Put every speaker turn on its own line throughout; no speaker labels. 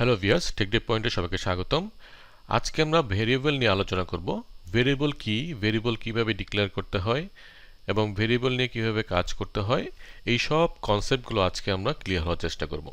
Hello viewers, টেকডেপ পয়েন্টে সবাইকে স্বাগতম। আজকে আমরা ভেরিয়েবল নিয়ে আলোচনা করব। ভেরিয়েবল কি, ভেরিয়েবল কিভাবে ডিক্লেয়ার করতে হয় এবং ভেরিয়েবল নিয়ে কিভাবে কাজ করতে হয়, এই সব কনসেপ্টগুলো আজকে আমরা ক্লিয়ার হওয়ার চেষ্টা করব।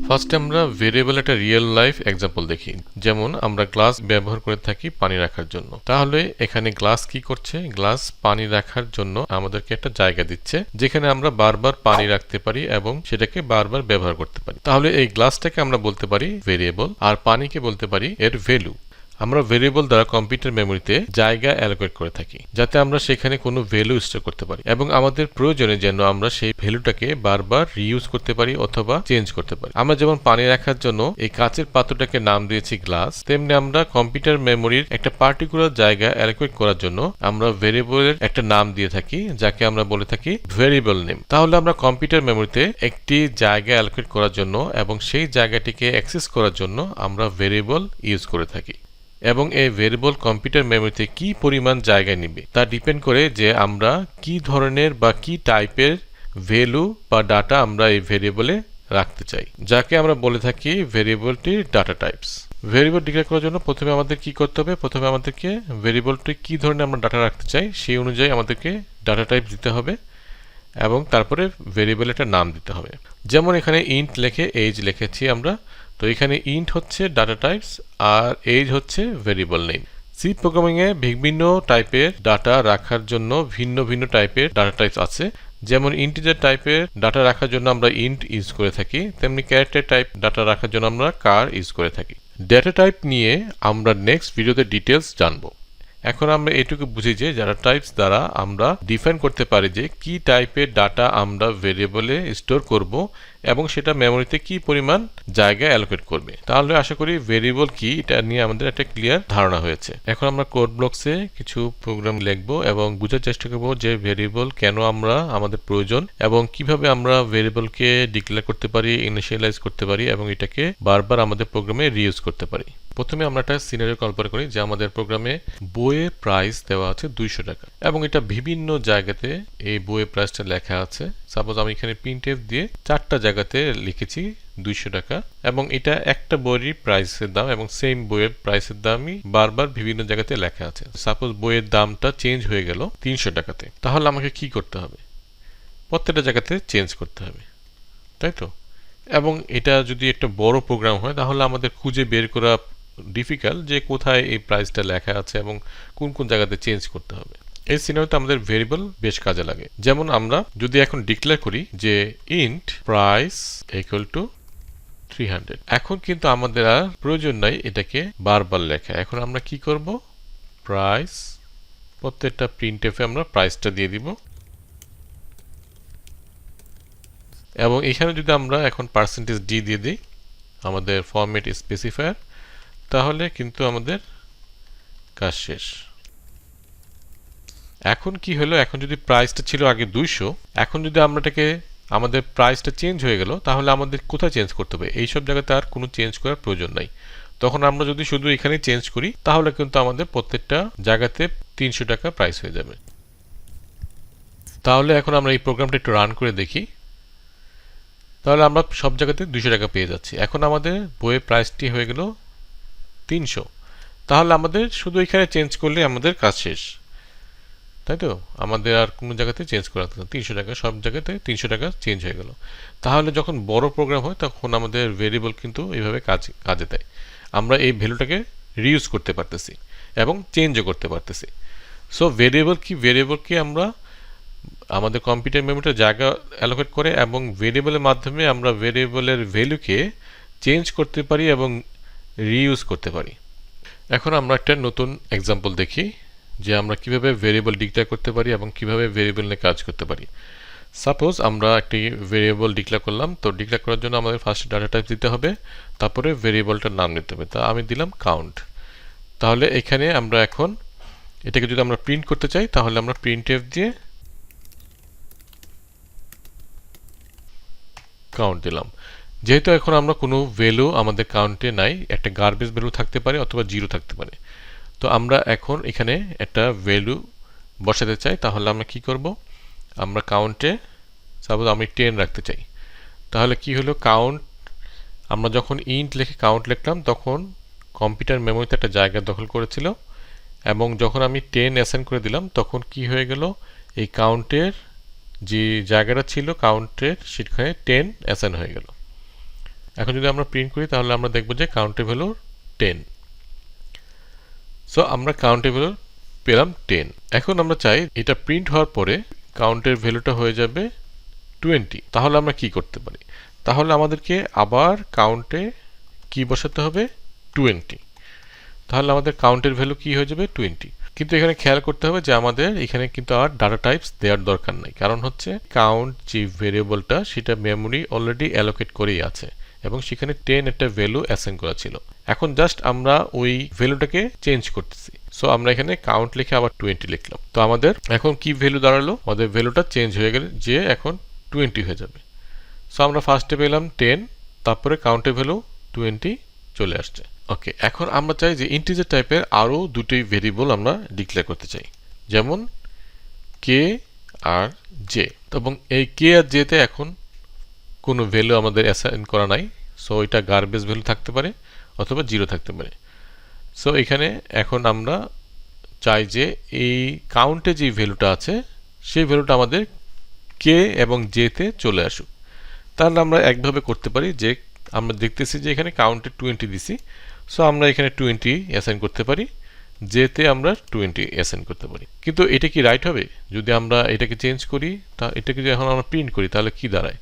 ফার্স্টে আমরা ভেরিয়েবল একটা রিয়েল লাইফ এক্সাম্পল দেখি। যেমন আমরা গ্লাস ব্যবহার করে থাকি পানি রাখার জন্য। তাহলে এখানে গ্লাস কি করছে? গ্লাস পানি রাখার জন্য আমাদেরকে একটা জায়গা দিচ্ছে যেখানে আমরা বারবার পানি রাখতে পারি এবং সেটাকে বারবার ব্যবহার করতে পারি। তাহলে এই গ্লাসটাকে আমরা বলতে পারি ভেরিয়েবল, আর পানিকে বলতে পারি এর ভ্যালু। আমরা ভেরিয়েবল দ্বারা কম্পিউটার মেমোরিতে জায়গা অ্যালোকেট করে থাকি যাতে আমরা সেখানে কোনো ভ্যালু স্টোর করতে পারি এবং আমাদের প্রয়োজনে যেন আমরা সেই ভ্যালুটাকে বারবার রিইউজ করতে পারি অথবা চেঞ্জ করতে পারি। আমরা যেমন পানি রাখার জন্য এই কাচের পাত্রটাকে নাম দিয়েছি গ্লাস, তেমনি আমরা কম্পিউটার মেমোরির একটা পার্টিকুলার জায়গা অ্যালোকেট করার জন্য আমরা ভেরিয়েবলের একটা নাম দিয়ে থাকি যাকে আমরা বলে থাকি ভেরিয়েবল নেম। তাহলে আমরা কম্পিউটার মেমোরিতে একটি জায়গা অ্যালোকেট করার জন্য এবং সেই জায়গাটিকে অ্যাক্সেস করার জন্য আমরা ভেরিয়েবল ইউজ করে থাকি এবং এই ভেরিয়েবল কম্পিউটার মেমোরিতে কি পরিমাণ জায়গা নেবে তা ডিপেন্ড করে যে আমরা কি ধরনের বা কি টাইপের ভ্যালু বা ডাটা আমরা এই ভেরিয়েবলে রাখতে চাই, যাকে আমরা বলে থাকি ভেরিয়েবলটির ডাটা টাইপস। ভেরিয়েবল ডিক্লেয়ার করার জন্য প্রথমে আমাদের কি করতে হবে? প্রথমে আমাদেরকে ভেরিয়েবলটি কি ধরনের আমরা ডাটা রাখতে চাই সেই অনুযায়ী আমাদেরকে ডাটা টাইপ দিতে হবে এবং তারপরে ভেরিয়েবল একটা নাম দিতে হবে। যেমন এখানে ইন্ট লিখে এজ লিখেছি আমরা, তো এখানে ইন্ট হচ্ছে ডাটা টাইপস আর এজ হচ্ছে ভেরিয়েবল নেম। সি প্রোগ্রামিংয়ে বিভিন্ন টাইপের ডাটা রাখার জন্য ভিন্ন ভিন্ন টাইপের ডাটা টাইপস আছে। যেমন ইন্টিজার টাইপের ডাটা রাখার জন্য আমরা ইন্ট ইউজ করে থাকি, তেমনি ক্যারেক্টার টাইপ ডাটা রাখার জন্য আমরা কার ইউজ করে থাকি। ডেটা টাইপ নিয়ে আমরা নেক্সট ভিডিওতে ডিটেলস জানবো। এখন আমরা এটুকু বুঝি যে ডাটা টাইপস দ্বারা আমরা ডিফাইন করতে পারি যে কি টাইপের ডাটা আমরা ভেরিয়েবলে স্টোর করব এবং সেটা মেমোরিতে কি পরিমাণ জায়গা অ্যালোকেট করবে। তাহলে আশা করি ভেরিয়েবল কি এটা নিয়ে আমাদের একটা ক্লিয়ার ধারণা হয়েছে। এখন আমরা কোড ব্লকসে কিছু প্রোগ্রাম লিখব এবং বোঝার চেষ্টা করব যে ভেরিয়েবল কেন আমরা আমাদের প্রয়োজন এবং কিভাবে আমরা ভেরিয়েবলকে ডিক্লেয়ার করতে পারি, ইনিশিয়ালাইজ করতে পারি এবং এটাকে বারবার আমাদের প্রোগ্রামে রিইউজ করতে পারি। প্রথমে আমরা একটা সিনারিও কল্পনা করি যে আমাদের প্রোগ্রামে বইয়ের প্রাইস দেওয়া আছে 200 টাকা এবং এটা বিভিন্ন জায়গাতে এই বইয়ের প্রাইসটা লেখা আছে। সাপোজ আমি এখানে প্রিন্টএফ দিয়ে 4টা জায়গাতে লিখেছি 200 টাকা এবং এটা একটা বইয়ের প্রাইসের দাম এবং সেম বইয়ের প্রাইসের দামই বারবার বিভিন্ন জায়গাতে লেখা আছে। সাপোজ বইয়ের দামটা চেঞ্জ হয়ে গেল 300 টাকাতে, তাহলে আমাকে কি করতে হবে? প্রত্যেকটা জায়গাতে চেঞ্জ করতে হবে, তাই তো? এবং এটা যদি একটা বড় প্রোগ্রাম হয় তাহলে আমাদের খুঁজে বের করা ডিফিকাল্ট যে কোথায় এই প্রাইসটা লেখা আছে এবং কোন কোন জায়গাতে চেঞ্জ করতে হবে। এই সিনারিওতে আমাদের ভেরিয়েবল বেশ কাজে লাগে। যেমন আমরা যদি এখন ডিক্লেয়ার করি যে ইন্ট প্রাইস ইকুয়াল টু 300, এখন কিন্তু আমাদের আর প্রয়োজন নাই এটাকে বারবার লেখা। এখন আমরা কি করব? প্রাইস, প্রত্যেকটা প্রিন্টএফে আমরা প্রাইসটা দিয়ে দিব এবং এখানে যদি আমরা এখন %d দিয়ে দিই আমাদের ফরম্যাট স্পেসিফায়ার, তাহলে কিন্তু আমাদের কাজ শেষ। এখন কি হলো? এখন যদি প্রাইসটা ছিল আগে 200, এখন যদি আমরা এটাকে আমাদের প্রাইসটা চেঞ্জ হয়ে গেল, তাহলে আমাদের কোথায় চেঞ্জ করতে হবে? এইসব জায়গাতে আর কোনো চেঞ্জ করার প্রয়োজন নাই। তখন আমরা যদি শুধু এখানে চেঞ্জ করি তাহলে কিন্তু আমাদের প্রত্যেকটা জায়গাতে 300 টাকা প্রাইস হয়ে যাবে। তাহলে এখন আমরা এই প্রোগ্রামটা একটু রান করে দেখি। তাহলে আমরা সব জায়গাতে 200 টাকা পেয়ে যাচ্ছি। এখন আমাদের বইয়ের প্রাইসটি হয়ে গেল 300, তাহলে আমাদের শুধু এখানে চেঞ্জ করলে আমাদের কাজ শেষ, তাই তো? আমাদের আর কোনো জায়গাতে চেঞ্জ করা হতো না। 300 টাকা, সব জায়গাতে 300 টাকা চেঞ্জ হয়ে গেল। তাহলে যখন বড় প্রোগ্রাম হয় তখন আমাদের ভেরিয়েবল কিন্তু এইভাবে কাজে দেয়। আমরা এই ভ্যালুটাকে রিইউজ করতে পারতেছি এবং চেঞ্জও করতে পারতেছি। সো ভেরিয়েবল কি? ভেরিয়েবলকে আমরা আমাদের কম্পিউটার মেমোরিতে জায়গা অ্যালোকেট করে এবং ভেরিয়েবলের মাধ্যমে আমরা ভেরিয়েবলের ভ্যালুকে চেঞ্জ করতে পারি এবং রিইউজ করতে পারি। এখন আমরা একটা নতুন এক্সাম্পল দেখি যে আমরা কিভাবে ভেরিয়েবল ডিক্লেয়ার করতে পারি এবং কিভাবে ভেরিয়েবল নিয়ে কাজ করতে পারি। সাপোজ আমরা একটি ভেরিয়েবল ডিক্লেয়ার করলাম, তো ডিক্লেয়ার করার জন্য আমাদের ফার্স্ট ডাটা টাইপ দিতে হবে, তারপরে ভেরিয়েবলটার নাম দিতে হবে। তা আমি দিলাম কাউন্ট। তাহলে এখানে আমরা এখন এটাকে যদি আমরা প্রিন্ট করতে চাই তাহলে আমরা প্রিন্টএফ দিয়ে কাউন্ট দিলাম। যেহেতু এখন আমরা কোনো ভ্যালু আমাদের কাউন্টে নাই, একটা গার্বেজ ভ্যালু থাকতে পারে অথবা জিরো থাকতে পারে, তো আমরা এখন এখানে একটা ভ্যালু বসাতে চাই, তাহলে আমরা কি করব? আমরা কাউন্টে সাপোজ আমি 10 রাখতে চাই, তাহলে কি হলো, কাউন্ট, আমরা যখন ইন্ট লিখে কাউন্ট লিখলাম তখন কম্পিউটার মেমোরিতে একটা জায়গা দখল করেছিল, এবং যখন আমি 10 অ্যাসাইন করে দিলাম তখন কি হয়ে গেল, এই কাউন্টের যে জায়গাটা ছিল কাউন্টের সেখানে 10 অ্যাসাইন হয়ে গেল। এখন যদি আমরা প্রিন্ট করি তাহলে আমরা দেখব যে কাউন্টের ভ্যালু 10। সো আমরা কাউন্টের ভ্যালু পেলাম 10। এখন আমরা চাই এটা প্রিন্ট হওয়ার পরে কাউন্টের ভ্যালুটা হয়ে যাবে 20। তাহলে আমরা কি করতে পারি, তাহলে আমাদেরকে আবার কাউন্টে কি বসাতে হবে, 20। তাহলে আমাদের কাউন্টের ভ্যালু কি হয়ে যাবে, 20। কিন্তু এখানে খেয়াল করতে হবে যে আমাদের এখানে কিন্তু আর ডাটা টাইপস দেওয়ার দরকার নেই, কারণ হচ্ছে কাউন্ট যে ভেরিয়েবলটা সেটা মেমোরি অলরেডি অ্যালোকেট করেই আছে এবং সেখানে 10 একটা ভ্যালু অ্যাসাইন করা ছিল। এখন জাস্ট আমরা ওই ভ্যালুটাকে চেঞ্জ করতেছি। সো আমরা এখানে কাউন্ট লিখে আবার 20 লিখলাম। তো আমাদের এখন কি ভ্যালু দাঁড়ালো, আমাদের ভ্যালুটা চেঞ্জ হয়ে গেল, যে এখন 20 হয়ে যাবে। সো আমরা ফার্স্টে পেলাম 10, তারপরে কাউন্টের ভ্যালু 20 চলে আসছে। ওকে, এখন আমরা চাই যে ইন্টিজার টাইপের আরও দুটি ভেরিয়েবল আমরা ডিক্লেয়ার করতে চাই, যেমন কে আর জে। এবং এই কে আর জেতে এখন কোনো ভ্যালু আমাদের অ্যাসাইন করা নাই, সো এটা গার্বেজ ভ্যালু থাকতে পারে অথবা 0 থাকতে পারে। সো এখানে এখন আমরা চাই যে এই কাউন্টে যে ভ্যালুটা আছে সেই ভ্যালুটা আমাদের কে এবং জেতে চলে আসুক। তাহলে আমরা একভাবে করতে পারি যে আমরা দেখতেছি যে এখানে কাউন্টে 20 দিছি, সো আমরা এখানে 20 অ্যাসাইন করতে পারি, জেতে আমরা 20 অ্যাসাইন করতে পারি। কিন্তু এটা কি রাইট হবে? যদি আমরা এটাকে চেঞ্জ করি, তা এটাকে যদি এখন আমরা প্রিন্ট করি তাহলে কি দাঁড়ায়?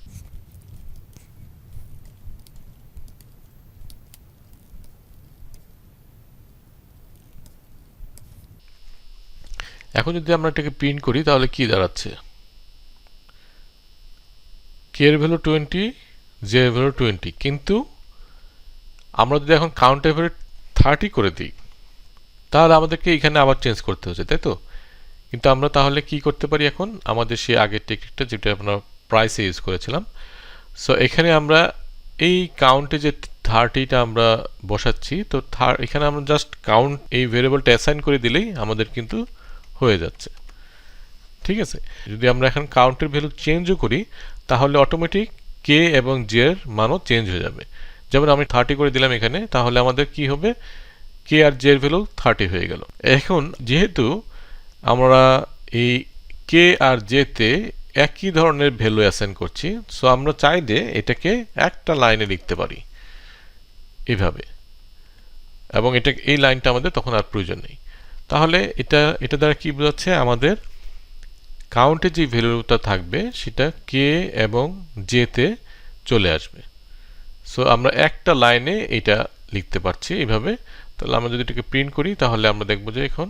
এখন যদি আমরা এটাকে প্রিন্ট করি তাহলে কি দাঁড়াচ্ছে, কে এর ভ্যালু 20, জে এর ভ্যালু 20, কিন্তু আমরা যদি এখন কাউন্টের ভ্যালু 30 করে দিই তাহলে আমাদেরকে এখানে আবার চেঞ্জ করতে হচ্ছে, তাই তো? কিন্তু আমরা তাহলে কি করতে পারি, এখন আমাদের সেই আগের টেকনিকটা যেটা আমরা প্রাইসে ইউজ করেছিলাম। সো এখানে আমরা এই কাউন্টে যে 30টা আমরা বসাচ্ছি, তো এখানে আমরা জাস্ট কাউন্ট এই ভেরিয়েবলটা অ্যাসাইন করে দিলেই আমাদের কিন্তু হয়ে যাচ্ছে। ঠিক আছে, যদি আমরা এখন কাউন্টের ভ্যালু চেঞ্জও করি তাহলে অটোমেটিক কে এবং জে এর মানও চেঞ্জ হয়ে যাবে। যেমন আমি 30 করে দিলাম এখানে, তাহলে আমাদের কি হবে, কে আর জে এর ভ্যালু 30 হয়ে গেল। এখন যেহেতু আমরা এই কে আর জে তে একই ধরনের ভ্যালু অ্যাসাইন করছি, সো আমরা চাইলে এটাকে একটা লাইনে লিখতে পারি এভাবে, এবং এটা এই লাইনটা আমাদের তখন আর প্রয়োজন নেই। তাহলে এটা দ্বারা কি বোঝাচ্ছে, আমাদের কাউন্টে যে ভ্যালুটা থাকবে সেটা কে এবং জে তে চলে আসবে। সো আমরা একটা লাইনে এটা লিখতে পারছি এইভাবে। তাহলে আমরা যদি এটাকে প্রিন্ট করি তাহলে আমরা দেখব যে এখন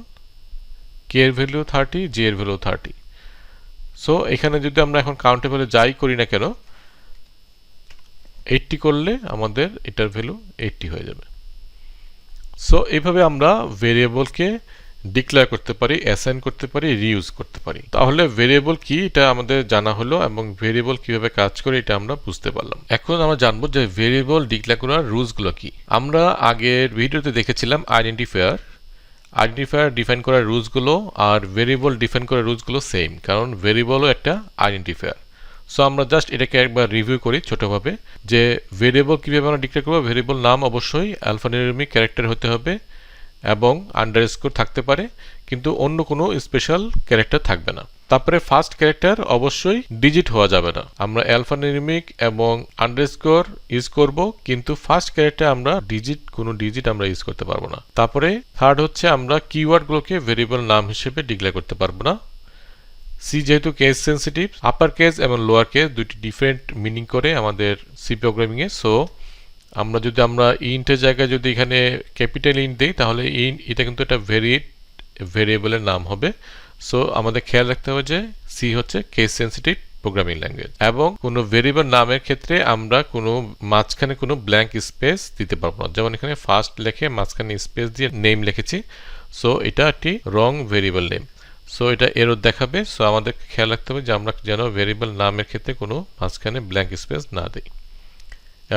কে এর ভ্যালু 30, জে এর ভ্যালু 30। সো এখানে যদি আমরা এখন কাউন্টের ভ্যালু যাই করি না কেন, 80 করলে আমাদের এটার ভ্যালু 80 হয়ে যাবে। সো এইভাবে আমরা ভেরিয়েবলকে ডিক্লেয়ার করতে পারি, অ্যাসাইন করতে পারি, রিইউজ করতে পারি। তাহলে ভেরিয়েবল কি এটা আমাদের জানা হলো, এবং ভেরিয়েবল কিভাবে কাজ করে এটা আমরা বুঝতে পারলাম। এখন আমরা জানবো যে ভেরিয়েবল ডিক্লেয়ার করার রুলসগুলো কি। আমরা আগের ভিডিওতে দেখেছিলাম আইডেন্টিফায়ার ডিফাইন করার রুলসগুলো আর ভেরিয়েবল ডিফাইন করার রুলসগুলো সেম, কারণ ভেরিয়েবলও একটা আইডেন্টিফায়ার। সো আমরা জাস্ট এটাকে একবার রিভিউ করি ছোটভাবে, যে ভেরিয়েবল কিভাবে আমরা ডিক্লেয়ার করবো। ভেরিয়েবল নাম অবশ্যই অ্যালফানিউমেরিক ক্যারেক্টার হতে হবে এবং আন্ডারস্কোর থাকতে পারে, কিন্তু অন্য কোনো স্পেশাল ক্যারেক্টার থাকবে না। তারপরে ফার্স্ট ক্যারেক্টার অবশ্যই ডিজিট হওয়া যাবে না। আমরা অ্যালফানিউমেরিক এবং আন্ডারস্কোর ইউজ করব, কিন্তু ফার্স্ট ক্যারেক্টার আমরা কোনো ডিজিট আমরা ইউজ করতে পারবো না। তারপরে থার্ড হচ্ছে আমরা কিওয়ার্ডগুলোকে ভেরিয়েবল নাম হিসেবে ডিক্লেয়ার করতে পারবো না। সি যেহেতু কেস সেন্সিটিভ, আপার কেস এবং লোয়ার কেস দুটি ডিফারেন্ট মিনিং করে আমাদের সি প্রোগ্রামিংয়ে। সো আমরা ইন্টের জায়গায় যদি এখানে ক্যাপিটাল ইন্ট দিই তাহলে এটা কিন্তু একটা ভেরিয়েবলের নাম হবে। সো আমাদের খেয়াল রাখতে হবে যে সি হচ্ছে কেস সেন্সিটিভ প্রোগ্রামিং ল্যাঙ্গুয়েজ, এবং কোনো ভেরিয়েবল নামের ক্ষেত্রে আমরা মাঝখানে কোনো ব্ল্যাঙ্ক স্পেস দিতে পারবো না। যেমন এখানে ফার্স্ট লিখে মাঝখানে স্পেস দিয়ে নেম লিখেছি, সো এটা একটি রং ভেরিয়েবল নেম। সো এটা এরর দেখাবে। সো আমাদের খেয়াল রাখতে হবে যে আমরা যেন ভেরিয়েবল নামের ক্ষেত্রে কোনো মাঝখানে ব্ল্যাঙ্ক স্পেস না দিই,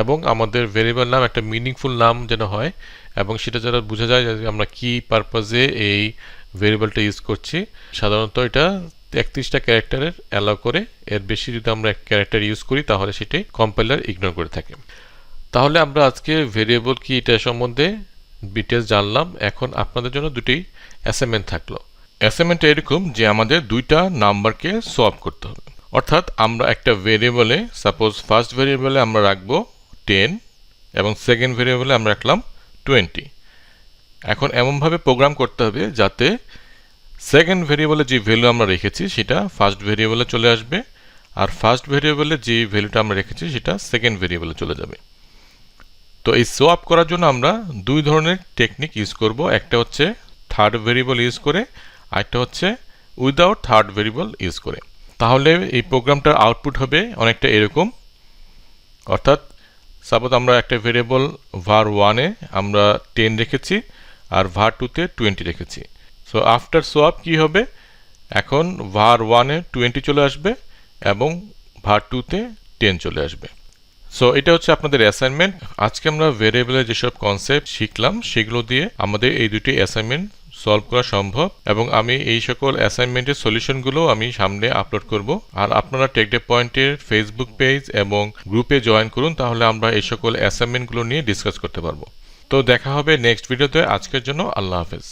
এবং আমাদের ভেরিয়েবল নাম একটা মিনিংফুল নাম যেন হয়, এবং সেটা যেন বোঝা যায় যে আমরা কি পারপাজে এই ভেরিয়েবলটা ইউজ করছি। সাধারণত এটা 31টা ক্যারেক্টারের অ্যালাউ করে, এর বেশি যদি আমরা ক্যারেক্টার ইউজ করি তাহলে সেটাই কম্পাইলার ইগনোর করে থাকে। তাহলে আমরা আজকে ভেরিয়েবল কি এটা সম্বন্ধে ডিটেলস জানলাম। এখন আপনাদের জন্য দুটি অ্যাসাইনমেন্ট থাকলো। অ্যাসাইনমেন্টটা এরকম যে আমাদের দুইটা নাম্বারকে সোয়াপ করতে হবে। অর্থাৎ আমরা একটা ভেরিয়েবলে, সাপোজ ফার্স্ট ভেরিয়েবলে আমরা রাখবো 10 এবং সেকেন্ড ভেরিয়েবলে আমরা রাখলাম 20। এখন এমনভাবে প্রোগ্রাম করতে হবে যাতে সেকেন্ড ভেরিয়েবলে যে ভ্যালু আমরা রেখেছি সেটা ফার্স্ট ভেরিয়েবলে চলে আসবে, আর ফার্স্ট ভেরিয়েবলে যে ভ্যালুটা আমরা রেখেছি সেটা সেকেন্ড ভেরিয়েবলে চলে যাবে। তো এই সোয়াপ করার জন্য আমরা দুই ধরনের টেকনিক ইউজ করব। একটা হচ্ছে থার্ড ভেরিয়েবল ইউজ করে, আরেকটা হচ্ছে উইদাউট থার্ড ভেরিয়েবল ইউজ করে। তাহলে এই প্রোগ্রামটার আউটপুট হবে অনেকটা এরকম। অর্থাৎ সাপোজ আমরা একটা ভেরিয়েবল var1 এ আমরা 10 রেখেছি আর var2 তে 20 রেখেছি। সো আফটার সোয়াপ কি হবে, এখন var1 এ 20 চলে আসবে এবং var2 তে 10 চলে আসবে। সো এটা হচ্ছে আপনাদের অ্যাসাইনমেন্ট। আজকে আমরা ভেরিয়েবলের যেসব কনসেপ্ট শিখলাম সেগুলো দিয়ে আমাদের এই দুটি অ্যাসাইনমেন্ট সলভ করা সম্ভব, এবং আমি এই সকল অ্যাসাইনমেন্টের সলিউশনগুলো আমি সামনে আপলোড করব। আর আপনারা টেকডে পয়েন্টের ফেসবুক পেজ এবং গ্রুপে জয়েন করুন, তাহলে আমরা এই সকল অ্যাসাইনমেন্টগুলো নিয়ে ডিসকাস করতে পারবো। তো দেখা হবে নেক্সট ভিডিওতে। আজকের জন্য আল্লাহ হাফেজ।